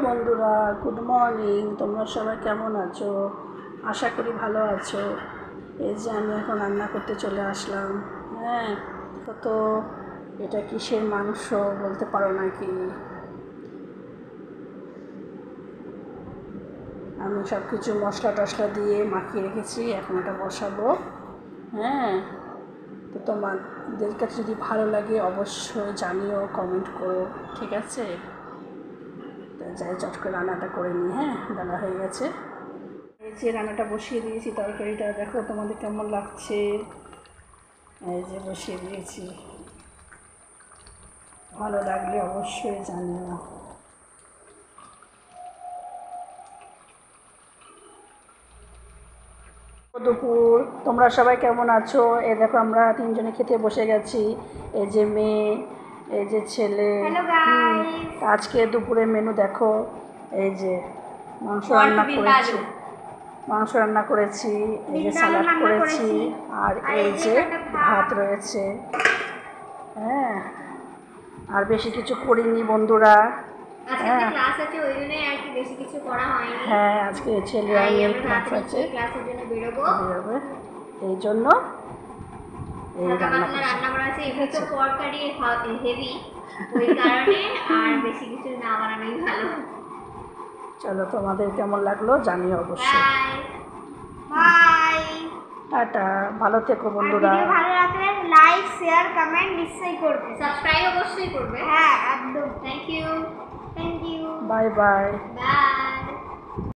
বন্ধুরা, good morning. তোমরা সবাই কেমন আছো? আশা করি ভালো আছো। এই যে আমি এখন রান্না করতে চলে আসলাম। হ্যাঁ, তো এটা কিসের মাংস বলতে পারো নাকি? আমি সব কিছু মশলা টশলা দিয়ে মাখিয়ে রেখেছি, এখন এটা বসাবো। হ্যাঁ, তো তোমাদের কাছে যদি ভালো লাগে অবশ্যই জানিও, কমেন্ট করো, ঠিক আছে? যাই চট করে রান্নাটা করে নিই। হ্যাঁ, বেলা হয়ে গেছে। এই যে রান্নাটা বসিয়ে দিয়েছি, তরকারিটা দেখো তোমাদের কেমন লাগছে। এই যে বসিয়ে দিয়েছি, ভালো লাগলে অবশ্যই জানিও। দুপুর, তোমরা সবাই কেমন আছো? এ দেখো আমরা তিনজনে খেতে বসে গেছি। এই যে মেয়ে, এই যে ছেলে। আজকে দুপুরে মেনু দেখো, এই যে মাংস রান্না করেছি, এই যে স্যালাড করেছি, আর এই যে ভাত রয়েছে। হ্যাঁ, আর বেশি কিছু করিনি বন্ধুরা। হ্যাঁ, ক্লাস আছে ওই জন্য আর কি বেশি কিছু করা হয়নি। হ্যাঁ, আজকে ছেলে আর মেয়ের ক্লাস আছে, ক্লাসের জন্য বেরোবো, এই জন্য এই রান্না করা আছে। এমনি তো তরকারি হেভি, ওই কারণে আর বেশি কিছু না বানানোই ভালো। চলো, তোমাদের কেমন লাগলো জানিও অবশ্যই। বাই, টাটা, ভালো থেকো বন্ধুরা। ভালো লাগলে লাইক, শেয়ার, কমেন্ট নিশ্চয়ই করবে, সাবস্ক্রাইব অবশ্যই করবে। হ্যাঁ, একদম। Thank you. Bye bye. By.